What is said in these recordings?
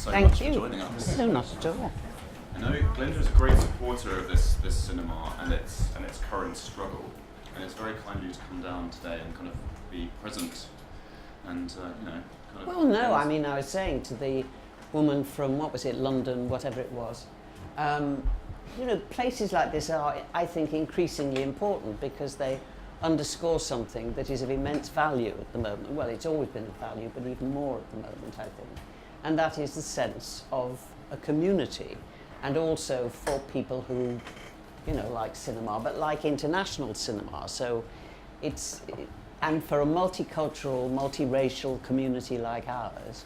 so Thank much you. for joining us. No, not at all. I know Glenda is a great supporter of this cinema and its current struggle, and it's very kind of you to come down today and kind of be present and kind of. Well, no, I mean, I was saying to the woman from, what was it, London, whatever it was, places like this are, I think, increasingly important because they underscore something that is of immense value at the moment. Well, it's always been of value, but even more at the moment, I think. And that is the sense of a community, and also for people who, like cinema, but like international cinema. So and for a multicultural, multiracial community like ours,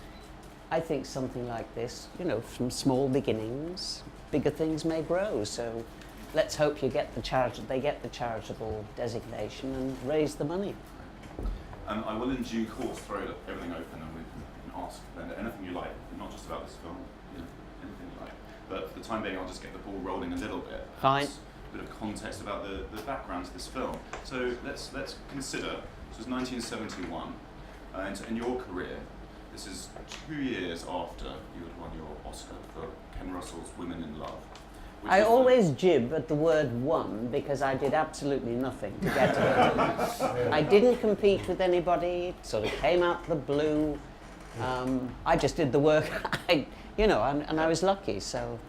I think something like this, from small beginnings, bigger things may grow. So let's hope they get the charitable designation and raise the money. I will in due course throw everything open and we can ask Glenda anything you like, not just about this film, anything you like. But for the time being, I'll just get the ball rolling a little bit. Fine. A bit of context about the background to this film. So let's consider, this was 1971, and in your career, this is 2 years after you had won your Oscar for Ken Russell's Women in Love. I always jib at the word won because I did absolutely nothing to get it. I didn't compete with anybody, it sort of came out of the blue. I just did the work, and I was lucky, so.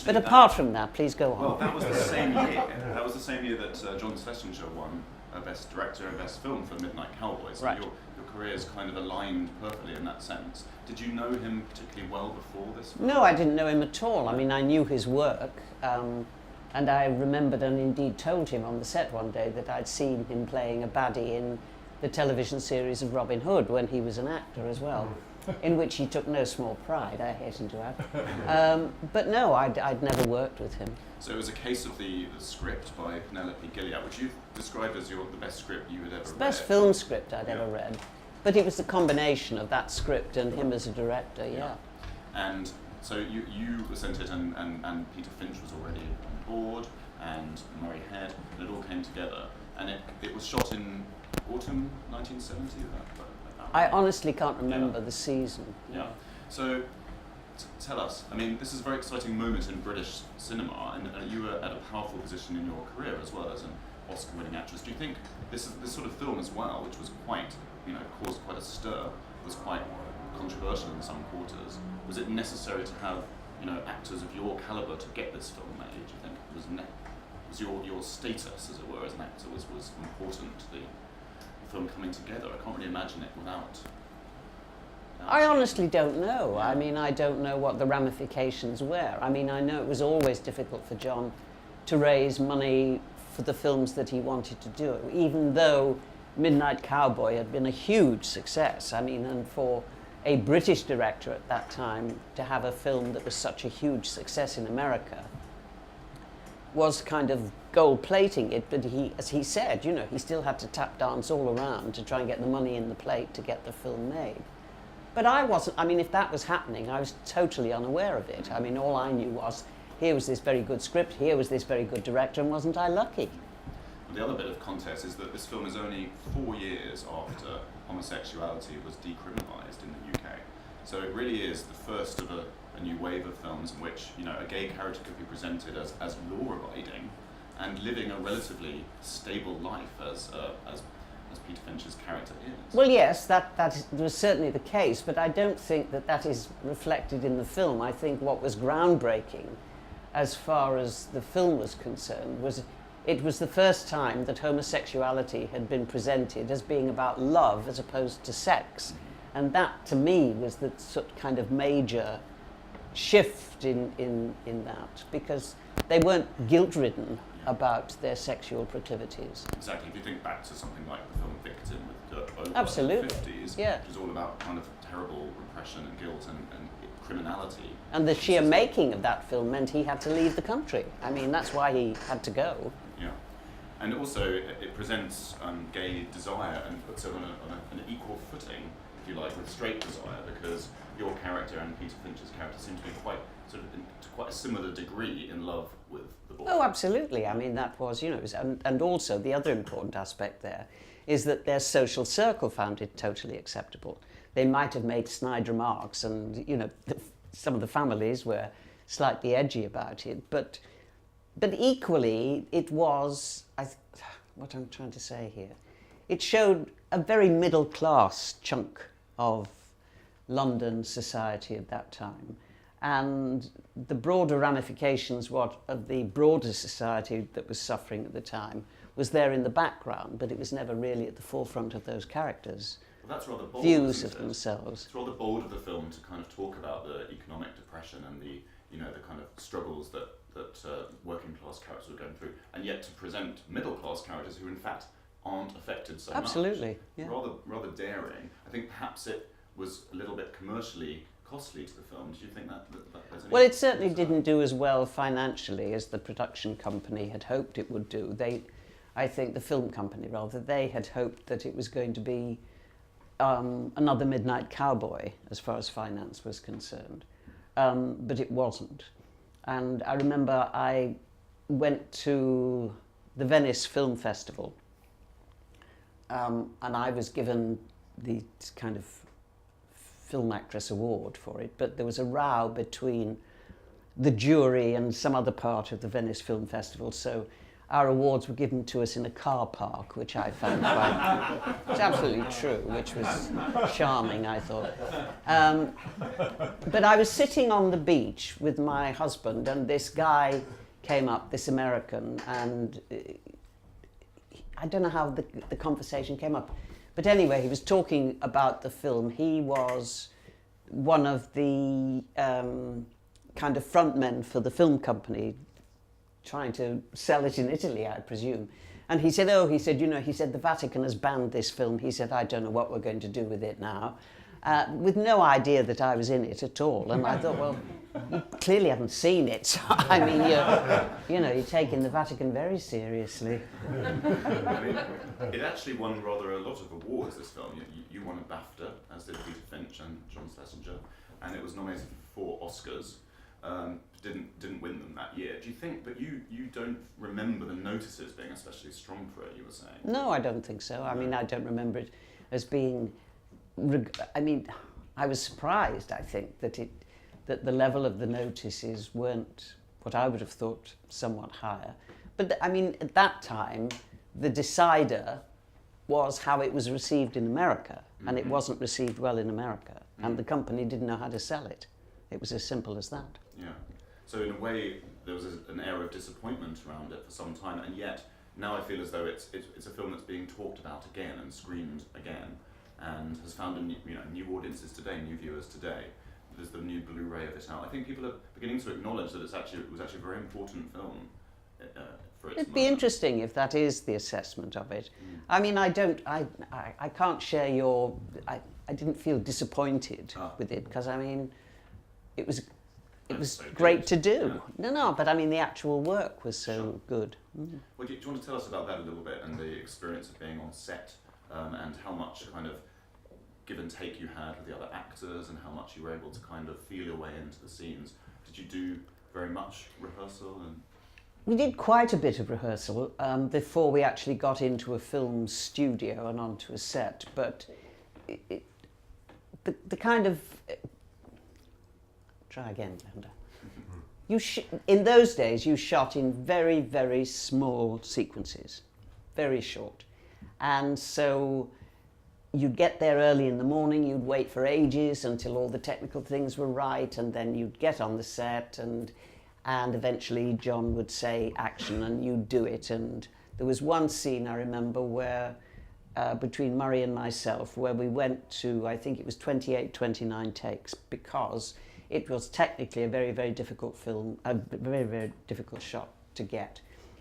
But apart from that, please go on. Well, that was the same year. That was the same year that John Schlesinger won Best Director and Best Film for Midnight Cowboys. Right. Your career is kind of aligned perfectly in that sense. Did you know him particularly well before this film? No, I didn't know him at all. I mean, I knew his work, and I remembered and indeed told him on the set one day that I'd seen him playing a baddie in the television series of Robin Hood when he was an actor as well, in which he took no small pride, I hasten to add. But no, I'd never worked with him. So it was a case of the script by Penelope Gilliatt, which you've described as the best script you had ever read. Best film script I'd ever read. But it was the combination of that script and him as a director, yeah. And so you were sent it, and Peter Finch was already on board, and Murray Head, and it all came together. And it was shot in autumn 1970? I honestly can't remember the season. Yeah. So tell us, I mean, this is a very exciting moment in British cinema, and you were at a powerful position in your career as well as an Oscar-winning actress. Do you think this sort of film as well, which was quite, caused quite a stir, was quite controversial in some quarters, was it necessary to have, actors of your caliber to get this film made? Do you think was your status, as it were, as an actor was important to the film coming together? I can't really imagine it without. I honestly don't know. Yeah. I mean, I don't know what the ramifications were. I mean, I know it was always difficult for John to raise money for the films that he wanted to do, even though Midnight Cowboy had been a huge success. I mean, and for a British director at that time to have a film that was such a huge success in America was kind of gold plating it, but he, as he said, he still had to tap dance all around to try and get the money in the plate to get the film made. But if that was happening, I was totally unaware of it. I mean, all I knew was, here was this very good script, here was this very good director, and wasn't I lucky? The other bit of context is that this film is only 4 years after homosexuality was decriminalised in the UK. So it really is the first of a new wave of films in which, a gay character could be presented as law-abiding and living a relatively stable life as Peter Finch's character is. Well, yes, that was certainly the case, but I don't think that is reflected in the film. I think what was groundbreaking, as far as the film was concerned, was it was the first time that homosexuality had been presented as being about love as opposed to sex. And that, to me, was the sort of kind of major shift in that, because they weren't guilt-ridden about their sexual proclivities. Exactly. If you think back to something like the film Victim with Kurt Vogel Absolutely. in the 50s, yeah. Which was all about kind of terrible repression and guilt and criminality. And the sheer making of that film meant he had to leave the country. I mean, that's why he had to go. Yeah. And also, it presents gay desire and puts it on an equal footing, if you like, with straight desire, because your character and Peter Finch's character seem to be quite a similar degree in love with the boy. Oh, absolutely. I mean, that was, and also the other important aspect there is that their social circle found it totally acceptable. They might have made snide remarks and, some of the families were slightly edgy about it, but equally it was, what I'm trying to say here, it showed a very middle class chunk of London society at that time, and the broader ramifications of the broader society that was suffering at the time was there in the background, but it was never really at the forefront of those characters' Well, that's rather bold, views isn't of it? themselves. It's rather bold of the film to kind of talk about the economic depression and the kind of struggles that working class characters were going through, and yet to present middle class characters who in fact aren't affected so much. Absolutely, yeah. Rather daring. I think perhaps it was a little bit commercially costly to the film. Do you think that there's any... Well, it certainly didn't do as well financially as the production company had hoped it would do. I think the film company, rather, they had hoped that it was going to be another Midnight Cowboy as far as finance was concerned, but it wasn't. And I remember I went to the Venice Film Festival, and I was given the kind of Film Actress Award for it, but there was a row between the jury and some other part of the Venice Film Festival, so our awards were given to us in a car park, which I found quite, it's absolutely true, which was charming, I thought. But I was sitting on the beach with my husband, and this guy came up, this American, and I don't know how the conversation came up. But anyway, he was talking about the film. He was one of the kind of frontmen for the film company, trying to sell it in Italy, I presume. And he said, the Vatican has banned this film. He said, I don't know what we're going to do with it now. With no idea that I was in it at all. And I thought, well, you clearly haven't seen it. So, I mean, you're taking the Vatican very seriously. I mean, it actually won rather a lot of awards, this film. You won a BAFTA, as did Peter Finch and John Schlesinger, and it was nominated for 4 Oscars. Didn't win them that year. Do you think, but you don't remember the notices being especially strong for it, you were saying? No, I don't think so. I mean, I don't remember it as being, I was surprised, I think, that the level of the notices weren't what I would have thought somewhat higher. But I mean, at that time, the decider was how it was received in America, and it wasn't received well in America, and the company didn't know how to sell it. It was as simple as that. Yeah. So in a way, there was an air of disappointment around it for some time, and yet now I feel as though it's a film that's being talked about again and screened again, and has found new audiences today, new viewers today. There's the new Blu-ray of it now. I think people are beginning to acknowledge that it was actually a very important film for its It'd be moment. interesting if that is the assessment of it. I mean, I can't share your. I didn't feel disappointed with it, because I mean, it was So great good. to do. Yeah. No, but I mean, the actual work was so Sure. good. Well, do you want to tell us about that a little bit, and the experience of being on set, and how much kind of give and take you had with the other actors, and how much you were able to kind of feel your way into the scenes? Did you do very much rehearsal? And We did quite a bit of rehearsal before we actually got into a film studio and onto a set, but the kind of... Try again, Glenda. In those days, you shot in very, very small sequences, very short. And so you'd get there early in the morning, you'd wait for ages until all the technical things were right, and then you'd get on the set, and eventually John would say action, and you'd do it. And there was one scene I remember where, between Murray and myself, where we went to, I think it was 28, 29 takes, because it was technically a very, very difficult film, a very, very difficult shot to get.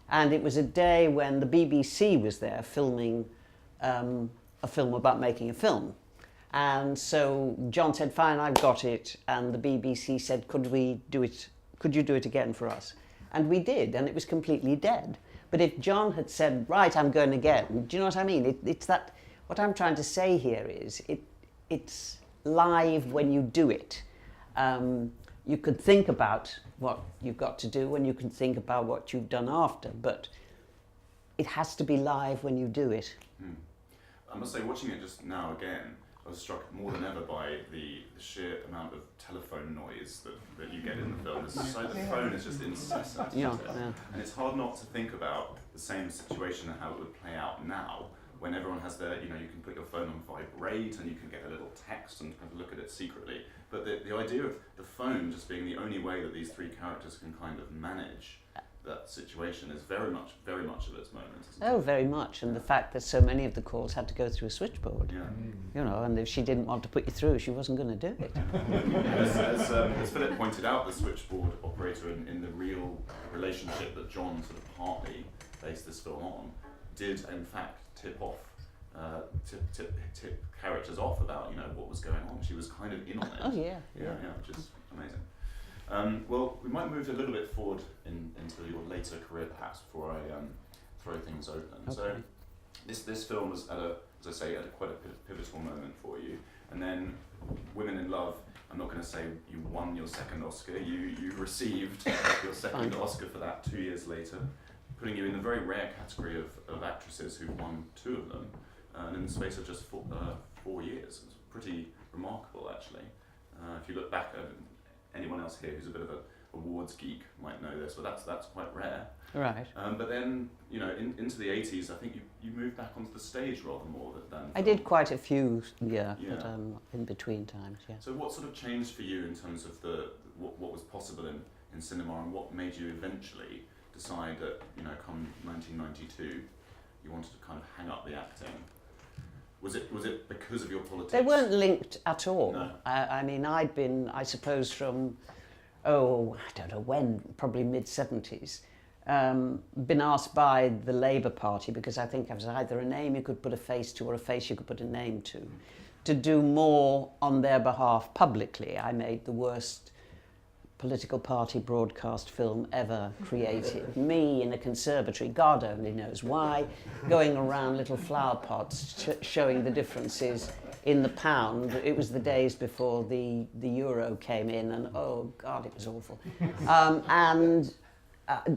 And it was a day when the BBC was there filming a film about making a film. And so John said, fine, I've got it. And the BBC said, could you do it again for us? And we did, and it was completely dead. But if John had said, right, I'm going again, do you know what I mean? It's that, what I'm trying to say here is, it's live when you do it. You could think about what you've got to do, and you can think about what you've done after, but it has to be live when you do it. I must say, watching it just now again, I was struck more than ever by the sheer amount of telephone noise that you get in the film. It's so, the phone is just incessant. Yeah, isn't it? yeah. And it's hard not to think about the same situation and how it would play out now, when everyone has their, you can put your phone on vibrate and you can get a little text and kind of look at it secretly. But the idea of the phone just being the only way that these three characters can kind of manage that situation is very much of its moment, isn't it? Oh, very much. And the fact that so many of the calls had to go through a switchboard. Yeah. And if she didn't want to put you through, she wasn't going to do it. As Philip pointed out, the switchboard operator in the real relationship that John sort of partly based this film on did in fact tip characters off about what was going on. She was kind of in on it. Oh yeah. Which is amazing. Well, we might move a little bit forward into your later career perhaps before I throw things open. Okay. So this film was as I say, at quite a pivotal moment for you. And then Women in Love, I'm not going to say you won your second Oscar, you received your second Oscar for that 2 years later, putting you in the very rare category of actresses who won 2 of them, and in the space of just 4 years. It's pretty remarkable, actually. If you look back at anyone else here who's a bit of a awards geek might know this, but that's quite rare. Right. But then, into the 80s, I think you moved back onto the stage rather more than I did quite a few, Yeah. but in between times, yeah. So what sort of changed for you in terms of what was possible in cinema, and what made you eventually decide that, come 1992, you wanted to kind of hang up the acting? Was it because of your politics? They weren't linked at all. No. I mean, I'd been, I suppose, from, I don't know when, probably mid-70s, been asked by the Labour Party, because I think I was either a name you could put a face to or a face you could put a name to do more on their behalf publicly. I made the worst political party broadcast film ever created. Me in a conservatory, God only knows why, going around little flower pots showing the differences in the pound. It was the days before the euro came in, and oh God, it was awful.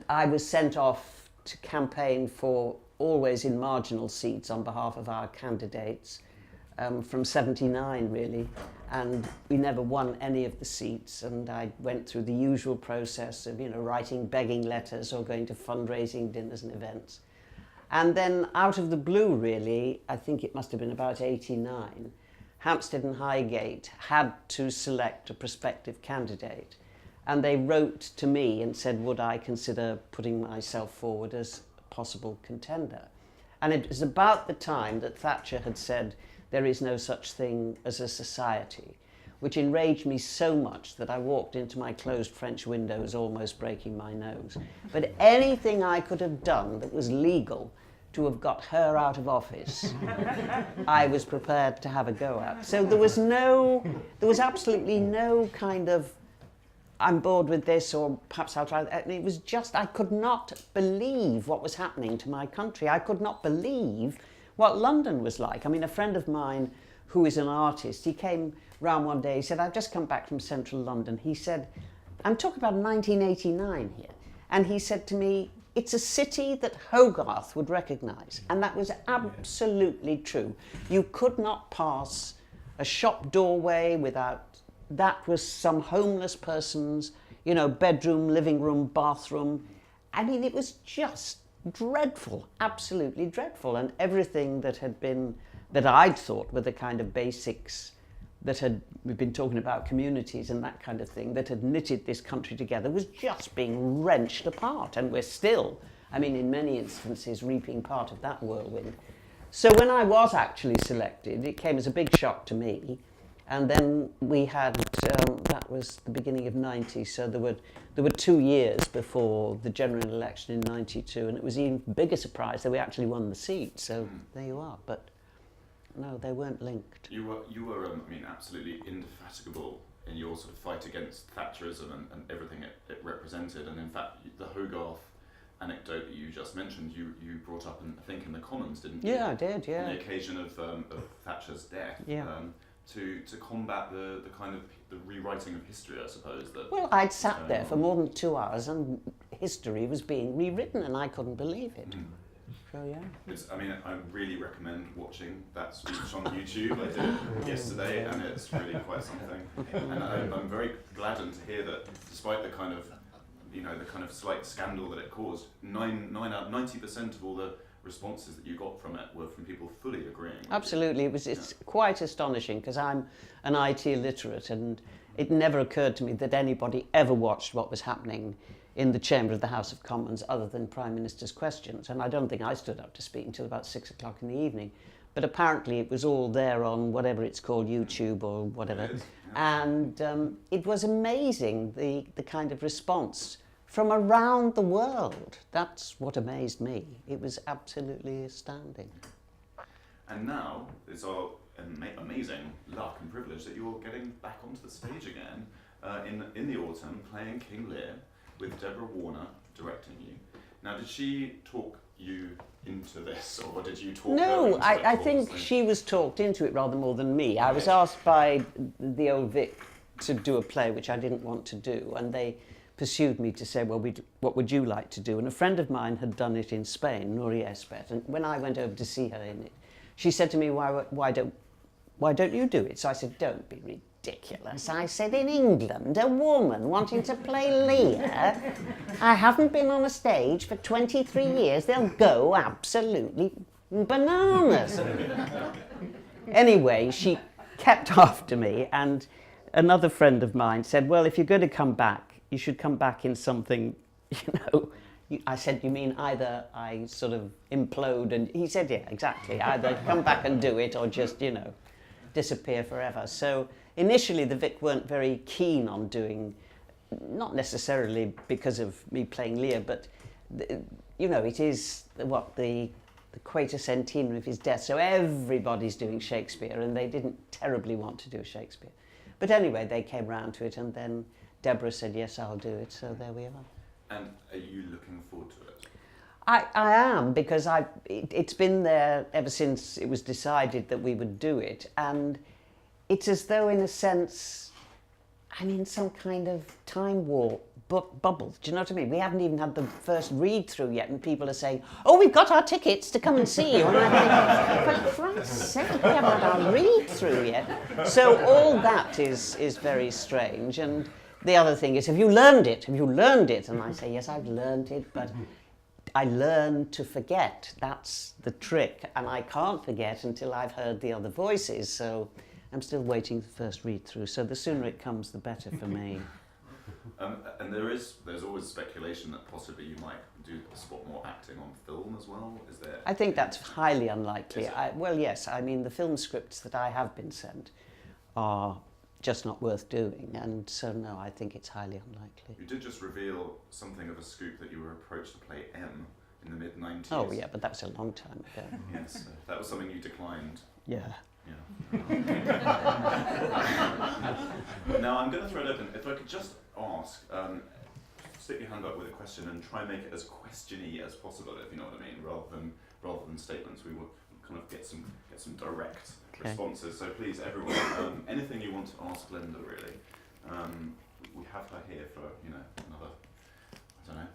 I was sent off to campaign for, always in marginal seats on behalf of our candidates, from 79 really, and we never won any of the seats, and I went through the usual process of writing begging letters or going to fundraising dinners and events. And then out of the blue really, I think it must have been about 89, Hampstead and Highgate had to select a prospective candidate, and they wrote to me and said would I consider putting myself forward as a possible contender. And it was about the time that Thatcher had said there is no such thing as a society, which enraged me so much that I walked into my closed French windows almost breaking my nose. But anything I could have done that was legal to have got her out of office, I was prepared to have a go at. So there was absolutely no kind of, I'm bored with this, or perhaps I'll try that. It was just, I could not believe what was happening to my country. I could not believe what London was like. I mean, a friend of mine who is an artist, he came round one day, he said, I've just come back from central London. He said, I'm talking about 1989 here. And he said to me, it's a city that Hogarth would recognise. And that was absolutely true. You could not pass a shop doorway without, that was some homeless person's, bedroom, living room, bathroom. I mean, it was just dreadful, absolutely dreadful. And everything that I'd thought were the kind of basics we've been talking about, communities and that kind of thing, that had knitted this country together, was just being wrenched apart. And we're still, in many instances, reaping part of that whirlwind. So when I was actually selected, it came as a big shock to me. And then we had, that was the beginning of 90, so there were 2 years before the general election in 92, and it was even bigger surprise that we actually won the seat, so there you are. But no, they weren't linked. You were absolutely indefatigable in your sort of fight against Thatcherism and everything it represented, and in fact, the Hogarth anecdote that you just mentioned, you brought up, I think, in the Commons, didn't you? Yeah, I did, yeah. On the occasion of Thatcher's death. Yeah. To combat the kind of the rewriting of history, I suppose. Well, I'd sat there for more than 2 hours and history was being rewritten and I couldn't believe it. So yeah. I mean, I really recommend watching that speech on YouTube. I did it yesterday, and it's really quite something. And I'm very gladdened to hear that, despite the kind of, the kind of slight scandal that it caused, 90% of all the responses that you got from it were from people fully agreeing. Absolutely, it's quite astonishing because I'm an IT illiterate, and it never occurred to me that anybody ever watched what was happening in the chamber of the House of Commons other than Prime Minister's questions. And I don't think I stood up to speak until about 6 o'clock in the evening. But apparently it was all there on whatever it's called, YouTube or whatever. And it was amazing, the kind of response from around the world. That's what amazed me. It was absolutely astounding. And now it's our amazing luck and privilege that you're getting back onto the stage again in the autumn, playing King Lear, with Deborah Warner directing you. Now, did she talk you into this, or did you talk her No, into it? I think she was talked into it rather more than me. I was asked by the old Vic to do a play which I didn't want to do, and they pursued me to say, well, what would you like to do? And a friend of mine had done it in Spain, Nuria Espet, and when I went over to see her in it, she said to me, why don't you do it? So I said, don't be ridiculous. I said, in England, a woman wanting to play Lear? I haven't been on a stage for 23 years. They'll go absolutely bananas. Anyway, she kept after me, and another friend of mine said, well, if you're going to come back, you should come back in something, I said, you mean either I sort of implode? And he said, yeah, exactly. Either come back and do it or just, disappear forever. So initially the Vic weren't very keen on doing, not necessarily because of me playing Lear, but, it is the quatercentenary of his death. So everybody's doing Shakespeare, and they didn't terribly want to do Shakespeare. But anyway, they came round to it, and then Deborah said, yes, I'll do it. So there we are. And are you looking forward to it? I am, because it's been there ever since it was decided that we would do it. And it's as though, in a sense, I'm in some kind of time warp bubble. Do you know what I mean? We haven't even had the first read-through yet, and people are saying, oh, we've got our tickets to come and see you. And I think, for Christ's sake, we haven't had our read-through yet. So all that is very strange. And the other thing is, have you learned it? Have you learned it? And I say, yes, I've learned it, but I learn to forget. That's the trick. And I can't forget until I've heard the other voices. So I'm still waiting for the first read-through. So the sooner it comes, the better for me. And there's always speculation that possibly you might spot more acting on film as well. Is there? I think that's highly unlikely. Well, yes. I mean, the film scripts that I have been sent are just not worth doing, and so no, I think it's highly unlikely. You did just reveal something of a scoop that you were approached to play M in the mid-90s. Oh yeah, but that was a long time ago. Yes, that was something you declined. Yeah. Now I'm going to throw it open. If I could just ask, stick your hand up with a question and try and make it as question-y as possible, if you know what I mean, rather than statements. We will kind of get some direct responses. So please, everyone, anything you want to ask Glenda, really. We have her here for another,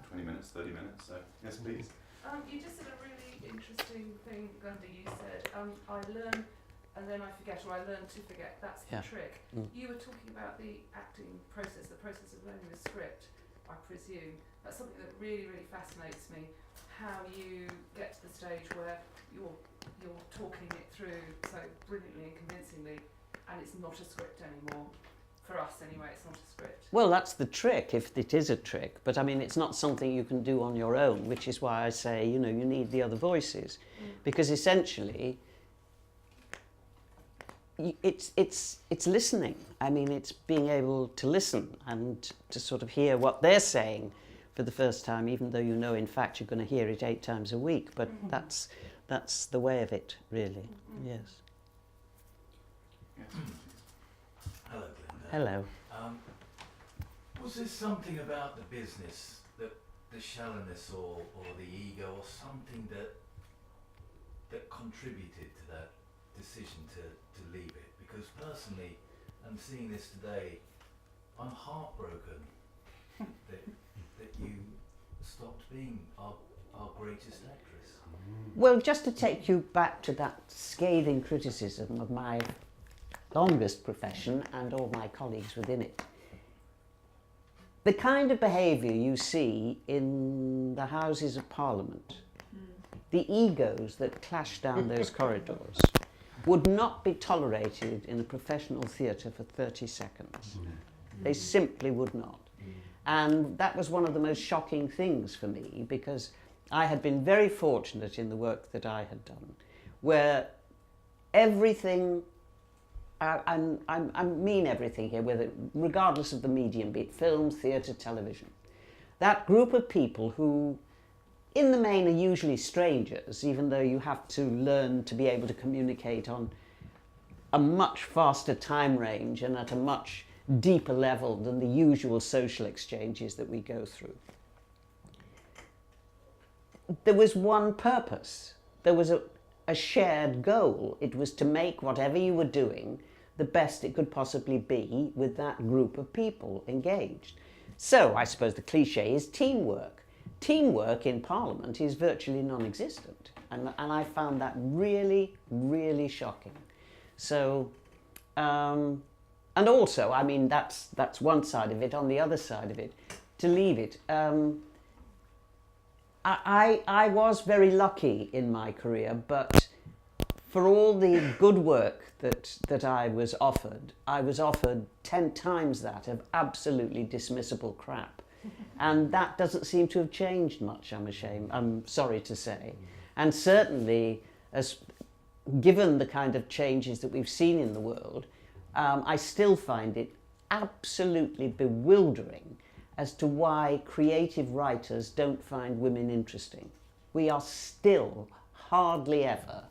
20 minutes, 30 minutes. So yes, please. You just said a really interesting thing, Glenda. You said, I learn and then I forget, or I learn to forget. That's the trick. You were talking about the acting process, the process of learning the script, I presume. That's something that really, really fascinates me. How you get to the stage where you're talking it through so brilliantly and convincingly, and it's not a script anymore. For us, anyway, it's not a script. Well, that's the trick, if it is a trick. But I mean, it's not something you can do on your own, which is why I say, you need the other voices, because essentially, it's listening. I mean, it's being able to listen and to sort of hear what they're saying for the first time, even though in fact you're going to hear it 8 times a week. But that's the way of it, really. Yes. Hello, Glenda. Hello. Was there something about the business, the shallowness or the ego, or something that contributed to that decision to leave it? Because personally, I'm seeing this today, I'm heartbroken that you stopped being our our greatest actress? Well, just to take you back to that scathing criticism of my longest profession and all my colleagues within it, the kind of behaviour you see in the Houses of Parliament, the egos that clash down those corridors, would not be tolerated in a professional theatre for 30 seconds. They simply would not. And that was one of the most shocking things for me, because I had been very fortunate in the work that I had done, where everything, I mean everything here, whether, regardless of the medium, be it film, theatre, television, that group of people who, in the main, are usually strangers, even though you have to learn to be able to communicate on a much faster time range and at a much deeper level than the usual social exchanges that we go through. There was one purpose. There was a shared goal. It was to make whatever you were doing the best it could possibly be with that group of people engaged. So I suppose the cliche is teamwork. Teamwork in Parliament is virtually non-existent. And I found that really, really shocking. So, and also, I mean, that's one side of it. On the other side of it, to leave it, I was very lucky in my career, but for all the good work that I was offered 10 times that of absolutely dismissible crap. And that doesn't seem to have changed much, I'm sorry to say. And certainly, given the kind of changes that we've seen in the world, I still find it absolutely bewildering as to why creative writers don't find women interesting. We are still hardly ever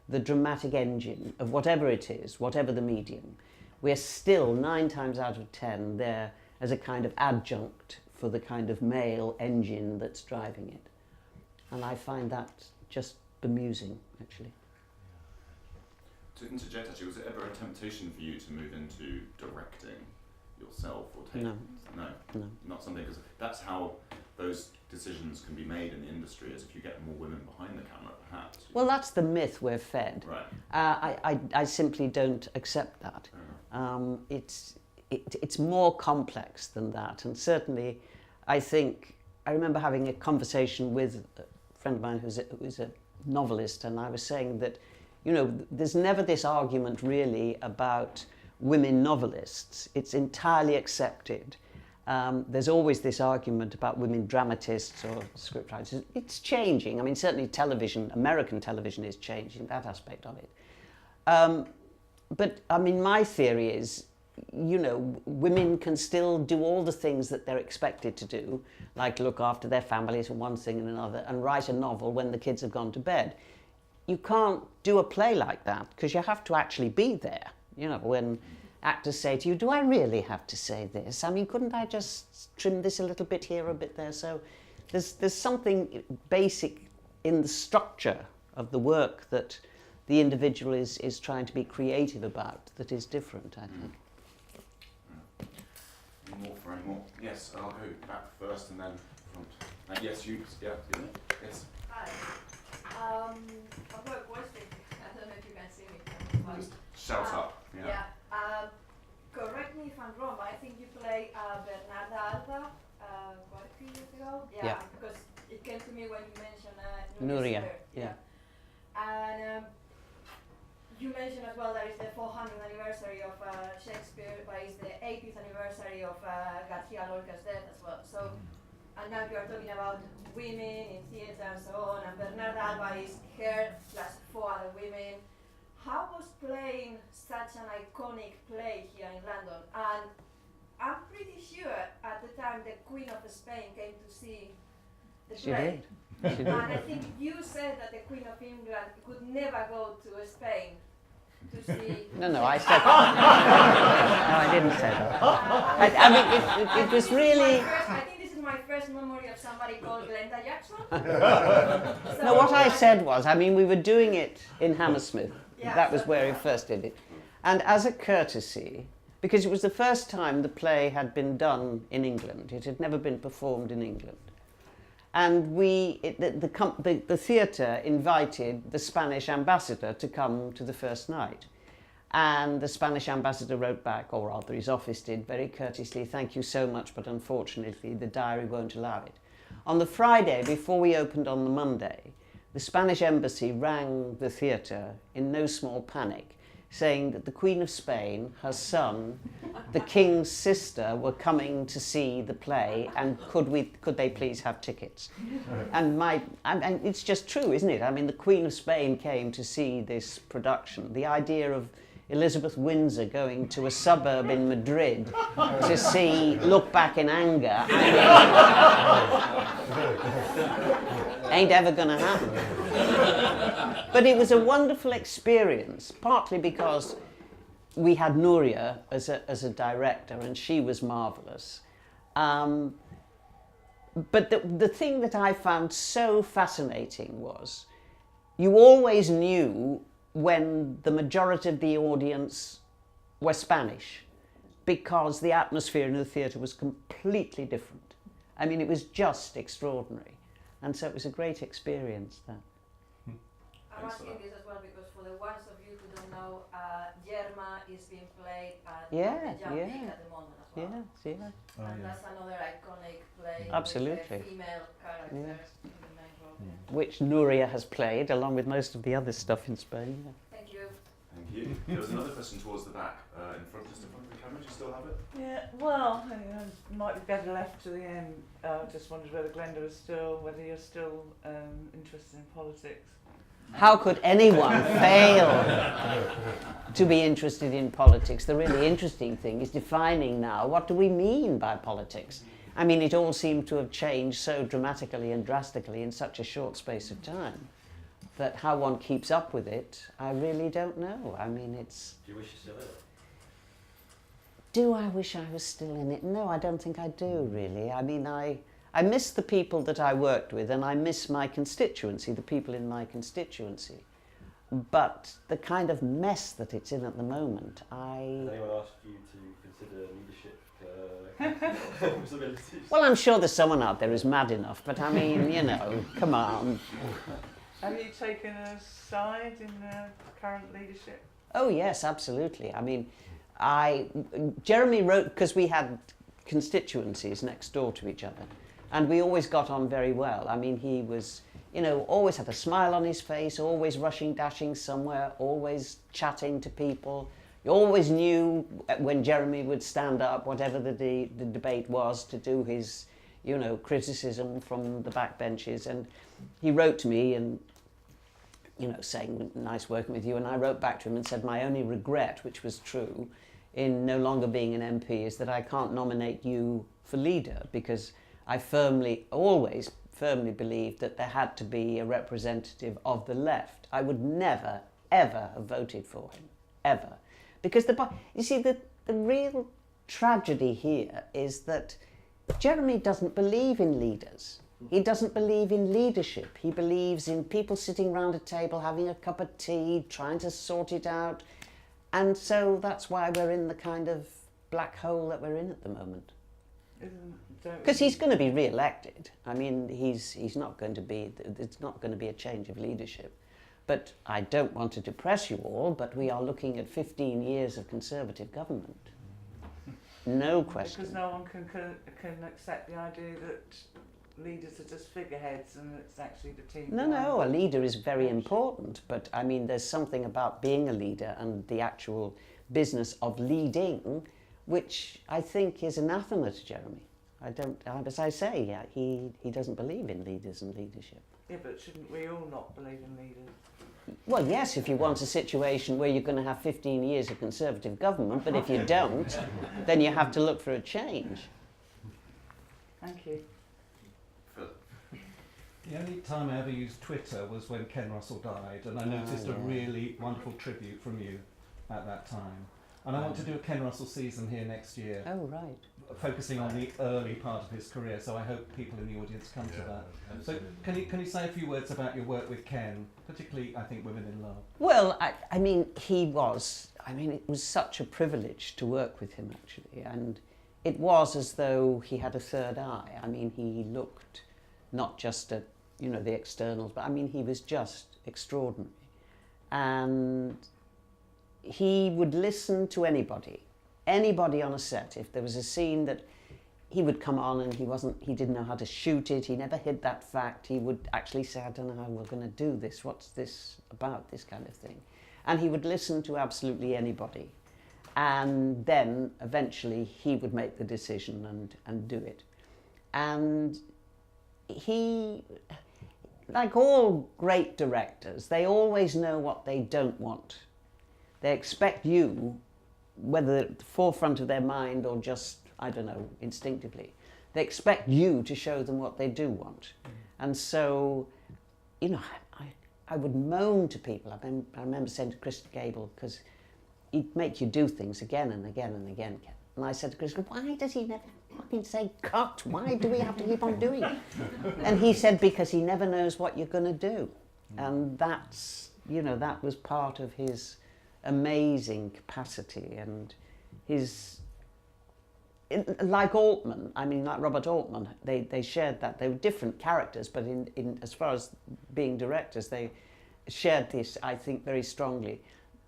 the dramatic engine of whatever it is, whatever the medium. We're still 9 times out of 10 there as a kind of adjunct for the kind of male engine that's driving it. And I find that just bemusing, actually. To interject, actually, was it ever a temptation for you to move into directing yourself or take? No. Not something, because that's how those decisions can be made in the industry, is if you get more women behind the camera, perhaps. Well, that's the myth we're fed. Right. I simply don't accept that. It's more complex than that, and certainly, I remember having a conversation with a friend of mine who's a novelist, and I was saying that, you know, there's never this argument really about women novelists. It's entirely accepted. There's always this argument about women dramatists or scriptwriters. It's changing. I mean, certainly television, American television is changing that aspect of it. But, I mean, my theory is, you know, women can still do all the things that they're expected to do, like look after their families and one thing and another, and write a novel when the kids have gone to bed. You can't do a play like that, because you have to actually be there. You know, when actors say to you, do I really have to say this? I mean, couldn't I just trim this a little bit here, a bit there? So there's something basic in the structure of the work that the individual is trying to be creative about that is different, I think. Any more? Yes, I'll go back first and then front. Yes, you. Yes. Hi. I've got a question. I don't know if you can see me. Just shout up. Yeah. Correct me if I'm wrong, but I think you played Bernarda Alba quite a few years ago. Yeah. Because it came to me when you mentioned Nuria. Singer. Yeah. And you mentioned as well that it's the 400th anniversary of Shakespeare, but it's the 80th anniversary of Garcia Lorca's death as well. So, and now you are talking about women in theatre and so on, and Bernarda Alba is her plus 4 other women. How was playing such an iconic play here in London? And I'm pretty sure at the time the Queen of Spain came to see the play. She did. And I think you said that the Queen of England could never go to Spain to see. No, I said that. No, I didn't say that. I mean, it was really. I think this is my first memory of somebody called Glenda Jackson. No, what I said was, I mean, we were doing it in Hammersmith. Yeah, That was where we first did it. And as a courtesy, because it was the first time the play had been done in England, it had never been performed in England. And the theatre invited the Spanish ambassador to come to the first night. And the Spanish ambassador wrote back, or rather his office did, very courteously, "Thank you so much, but unfortunately the diary won't allow it." On the Friday, before we opened on the Monday, the Spanish embassy rang the theatre in no small panic, saying that the Queen of Spain, her son, the King's sister were coming to see the play, and could they please have tickets? And it's just true, isn't it? I mean, the Queen of Spain came to see this production. The idea of Elizabeth Windsor going to a suburb in Madrid to see Look Back in Anger, ain't ever going to happen. But it was a wonderful experience, partly because we had Nuria as a director, and she was marvellous. But the thing that I found so fascinating was you always knew when the majority of the audience were Spanish, because the atmosphere in the theatre was completely different. I mean, it was just extraordinary. And so it was a great experience, that. I'm asking this as well because for the ones of you who don't know, Yerma is being played at the at the moment as well. Yes, And that's another iconic play absolutely. with a female character in the main role. Which Nuria has played, along with most of the other stuff in Spain. Yeah. Thank you. Thank you. There was another question towards the back, just in front of the camera. Do you still have it? Yeah, well, it might be better left to the end. I just wondered whether whether you're still interested in politics. How could anyone fail to be interested in politics? The really interesting thing is defining now, what do we mean by politics? I mean, it all seemed to have changed so dramatically and drastically in such a short space of time that how one keeps up with it, I really don't know. I mean, it's... Do you wish you still in it? Do I wish I was still in it? No, I don't think I do, really. I mean, I miss the people that I worked with, and I miss my constituency, the people in my constituency. But the kind of mess that it's in at the moment, Has anyone asked you to consider leadership possibilities? Well, I'm sure there's someone out there who's mad enough, but I mean, you know, come on. Have you taken a side in the current leadership? Oh, yes, absolutely. I mean, Jeremy wrote, because we had constituencies next door to each other, and we always got on very well. I mean, he was, you know, always had a smile on his face, always rushing, dashing somewhere, always chatting to people. You always knew when Jeremy would stand up, whatever the debate was, to do his, you know, criticism from the back benches. And he wrote to me and, you know, saying, nice working with you. And I wrote back to him and said, my only regret, which was true, in no longer being an MP is that I can't nominate you for leader, because I always firmly believed that there had to be a representative of the left. I would never, ever have voted for him, ever. Because you see, the real tragedy here is that Jeremy doesn't believe in leaders. He doesn't believe in leadership. He believes in people sitting around a table, having a cup of tea, trying to sort it out. And so that's why we're in the kind of black hole that we're in at the moment. Because he's going to be re-elected. I mean, he's not going to be, it's not going to be a change of leadership. But I don't want to depress you all, but we are looking at 15 years of Conservative government. No question. Because no one can accept the idea that leaders are just figureheads and it's actually the team. No, a leader is very important, but I mean, there's something about being a leader and the actual business of leading, which I think is anathema to Jeremy. As I say, yeah, he doesn't believe in leaders and leadership. Yeah, but shouldn't we all not believe in leaders? Well, yes, if you want a situation where you're going to have 15 years of Conservative government, but if you don't, then you have to look for a change. Thank you. The only time I ever used Twitter was when Ken Russell died, and I noticed a really wonderful tribute from you at that time. And I want to do a Ken Russell season here next year. Oh, right. Focusing on the early part of his career, so I hope people in the audience come to that. Absolutely. So can you say a few words about your work with Ken, particularly, I think, Women in Love? Well, I mean, it was such a privilege to work with him, actually, and it was as though he had a third eye. I mean, he looked not just at, you know, the externals, but I mean, he was just extraordinary. And he would listen to anybody on a set. If there was a scene that he would come on and he didn't know how to shoot it, he never hid that fact. He would actually say, I don't know how we're going to do this. What's this about, this kind of thing? And he would listen to absolutely anybody. And then eventually he would make the decision and do it. And he, like all great directors, they always know what they don't want. They expect you, whether at the forefront of their mind or just, I don't know, instinctively, they expect you to show them what they do want. And so, you know, I would moan to people. I remember saying to Chris Gable, because he'd make you do things again and again and again. And I said to Chris, why does he never fucking say cut? Why do we have to keep on doing it? And he said, because he never knows what you're going to do. And that's, you know, that was part of his amazing capacity and his, like Altman, I mean, like Robert Altman, they shared that. They were different characters, but in as far as being directors, they shared this, I think, very strongly.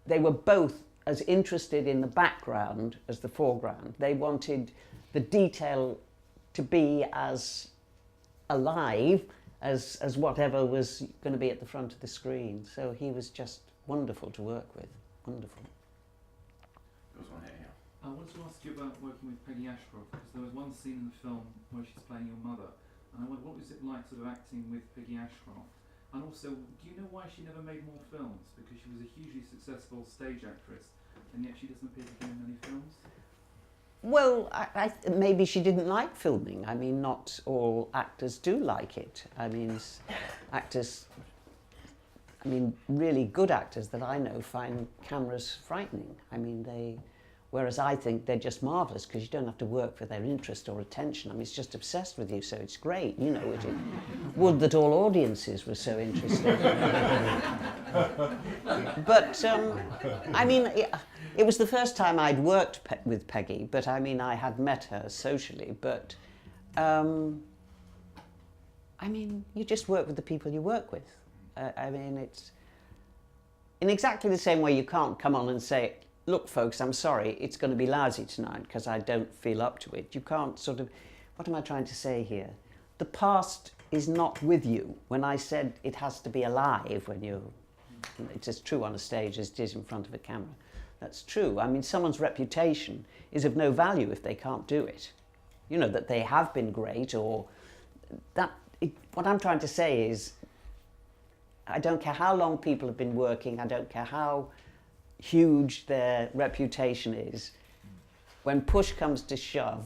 They were both as interested in the background as the foreground. They wanted the detail to be as alive as whatever was going to be at the front of the screen. So he was just wonderful to work with. Wonderful. There was one here, yeah. I wanted to ask you about working with Peggy Ashcroft, because there was one scene in the film where she's playing your mother, and I wondered, what was it like sort of acting with Peggy Ashcroft? And also, do you know why she never made more films? Because she was a hugely successful stage actress, and yet she doesn't appear to be in many films? Well, maybe she didn't like filming. I mean, not all actors do like it. I mean, actors, I mean, really good actors that I know find cameras frightening. I mean, whereas I think they're just marvellous because you don't have to work for their interest or attention. I mean, it's just obsessed with you, so it's great, you know. Would that all audiences were so interested. But, I mean, it was the first time I'd worked with Peggy, but I mean, I had met her socially, but, I mean, you just work with the people you work with. I mean, it's in exactly the same way you can't come on and say, look, folks, I'm sorry, it's going to be lousy tonight because I don't feel up to it. You can't sort of, what am I trying to say here? The past is not with you. When I said it has to be alive when it's as true on a stage as it is in front of a camera. That's true. I mean, someone's reputation is of no value if they can't do it. You know, that they have been great or that, what I'm trying to say is, I don't care how long people have been working, I don't care how huge their reputation is. When push comes to shove,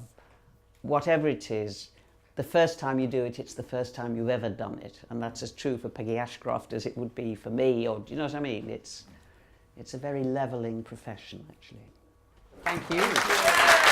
whatever it is, the first time you do it, it's the first time you've ever done it. And that's as true for Peggy Ashcroft as it would be for me, or do you know what I mean? It's a very levelling profession, actually. Thank you.